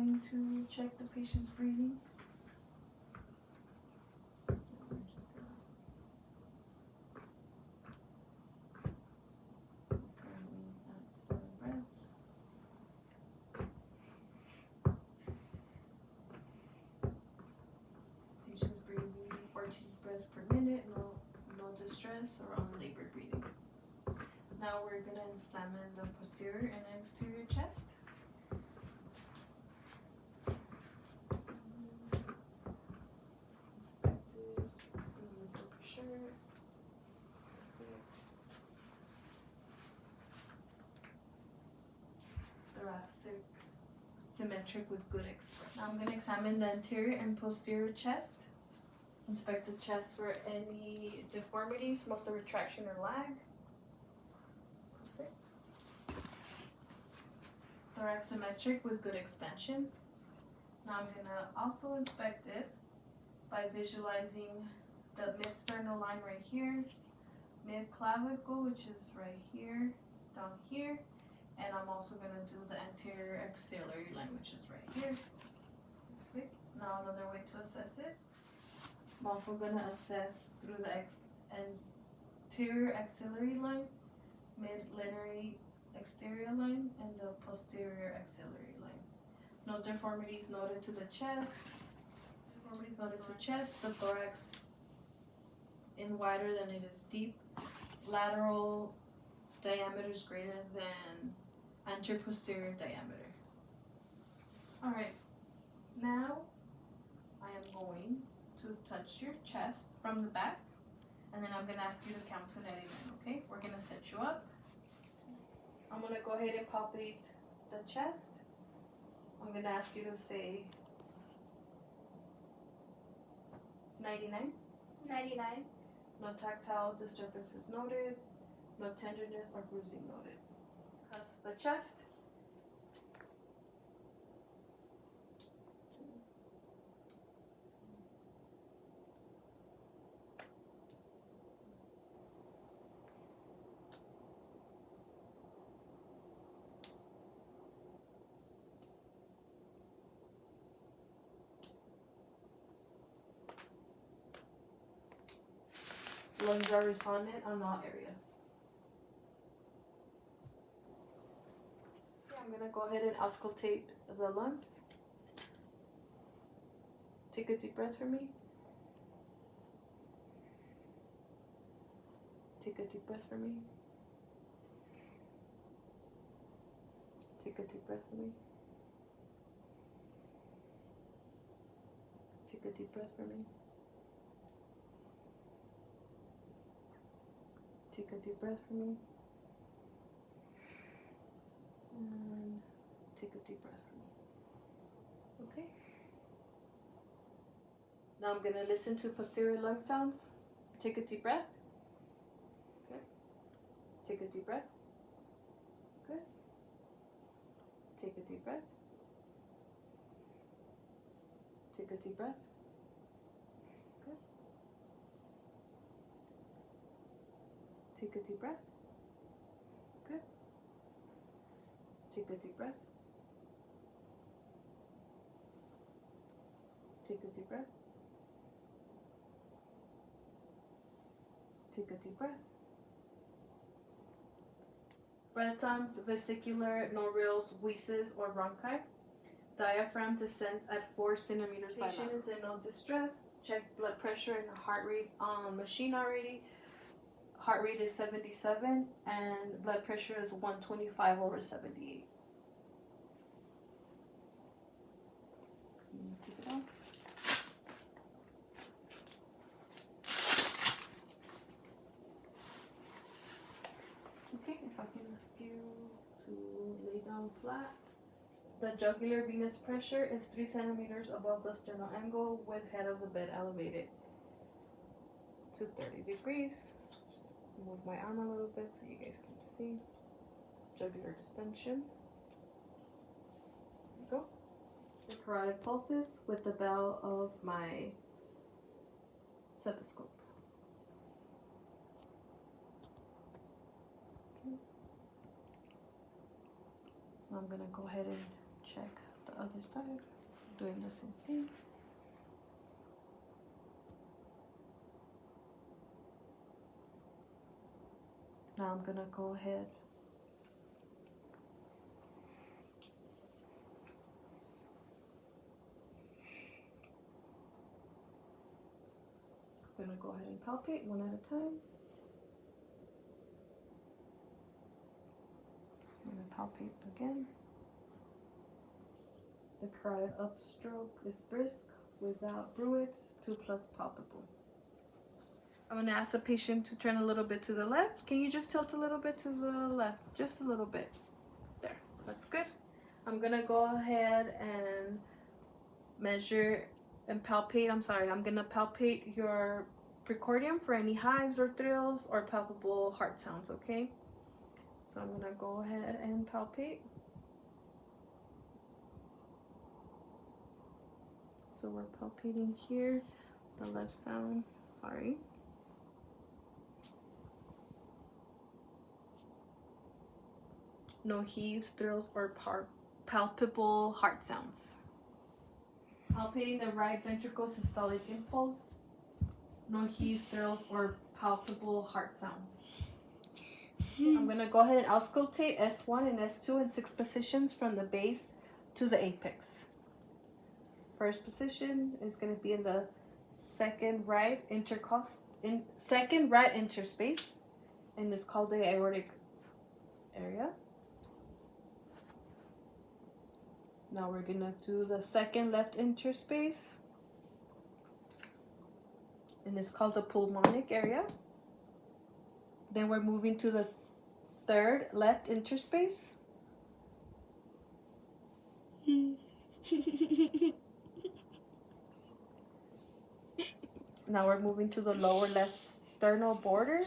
going to check the patient's breathing. Currently at 7 breaths. Patient's breathing 14 breaths per minute, no distress or unlabored breathing. Now we're gonna examine the posterior and exterior chest. Inspected, remove the pressure. Thoracic, symmetric with good expression. Now I'm gonna examine the anterior and posterior chest. Inspect the chest for any deformities, muscle retraction or lag. Perfect. Thorax symmetric with good expansion. Now I'm gonna also inspect it by visualizing the mid-sternal line right here, mid-clavicle, which is right here, down here, and I'm also gonna do the anterior axillary line, which is right here. Perfect. Now another way to assess it. I'm also gonna assess through the anterior axillary line, mid-linear exterior line, and the posterior axillary line. No deformities noted to the chest. Deformities noted to chest. The thorax in wider than it is deep. Lateral diameter is greater than anterior posterior diameter. Alright, now I am going to touch your chest from the back, and then I'm gonna ask you to count to 99, okay? We're gonna set you up. I'm gonna go ahead and palpate the chest. I'm gonna ask you to say 99. 99. No tactile disturbances noted. No tenderness or bruising noted. Press the chest. Lungs are resonant on all areas. Okay, I'm gonna go ahead and auscultate the lungs. Take a deep breath for me. Take a deep breath for me. Take a deep breath for me. Take a deep breath for me. Take a deep breath for me. And take a deep breath for me. Okay? Now I'm gonna listen to posterior lung sounds. Take a deep breath. Good. Take a deep breath. Good. Take a deep breath. Take a deep breath. Good. Take a deep breath. Good. Take a deep breath. Take a deep breath. Take a deep breath. Breath sounds, vesicular, nodules, wheezes, or bronchi. Diaphragm descends at 4 centimeters by patient is in no distress. Check blood pressure and heart rate on machine already. Heart rate is 77 and blood pressure is 125/78. Take it off. Okay, if I can ask you to lay down flat. The jugular venous pressure is 3 centimeters above the sternal angle with head of the bed elevated to 30 degrees. Just move my arm a little bit so you guys can see. Jugular distension. There we go. The carotid pulses with the bell of my stethoscope. Okay. I'm gonna go ahead and check the other side, doing the same thing. Now I'm gonna go ahead and palpate one at a time. I'm gonna palpate again. The carotid upstroke is brisk without bruit, 2 plus palpable. I'm gonna ask the patient to turn a little bit to the left. Can you just tilt a little bit to the left? Just a little bit. There, that's good. I'm gonna go ahead and measure and palpate. I'm gonna palpate your precordium for any hives or thrills or palpable heart sounds, okay? So I'm gonna go ahead and palpate. So we're palpating here, the left sound, sorry. No heaves, thrills, or palpable heart sounds. Palpating the right ventricle systolic impulse. No heaves, thrills, or palpable heart sounds. I'm going to go ahead and auscultate S1 and S2 in 6 positions from the base to the apex. First position is going to be in the second right interspace, and it's called the aortic area. Now we're going to do the second left interspace, and it's called the pulmonic area. Then we're moving to the third left interspace. Now we're moving to the lower left sternal border.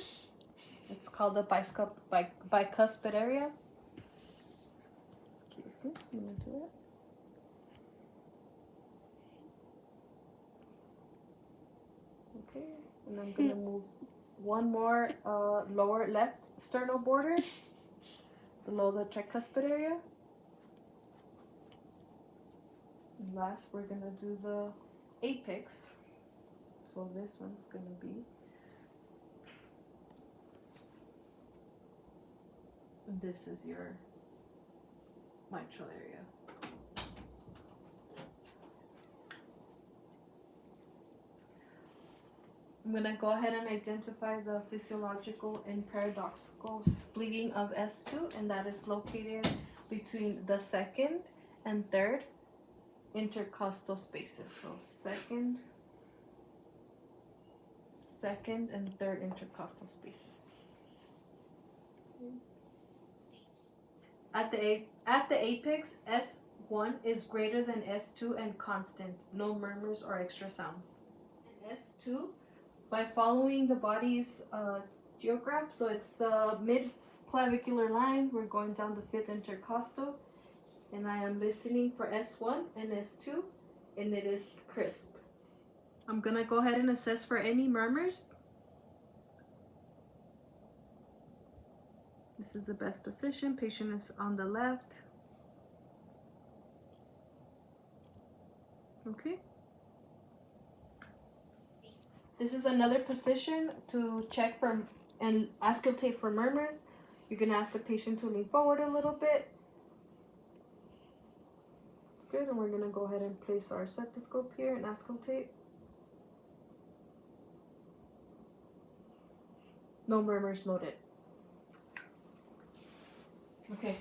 It's called the bicuspid area. Excuse me, I'm going to do it. Okay, and I'm going to move one more lower left sternal border below the tricuspid area. And last, we're going to do the apex. So this one's going to be, this is your mitral area. I'm going to go ahead and identify the physiological and paradoxical bleeding of S2, and that is located between the second and third intercostal spaces. So second and third intercostal spaces. At the apex, S1 is greater than S2 and constant, no murmurs or extra sounds. And S2, by following the body's geograph, so it's the mid-clavicular line, we're going down the 5th intercostal, and I am listening for S1 and S2, and it is crisp. I'm going to go ahead and assess for any murmurs. This is the best position. Patient is on the left. Okay. This is another position to check for and auscultate for murmurs. You're going to ask the patient to lean forward a little bit. That's good. And we're going to go ahead and place our stethoscope here and auscultate. No murmurs noted. Okay.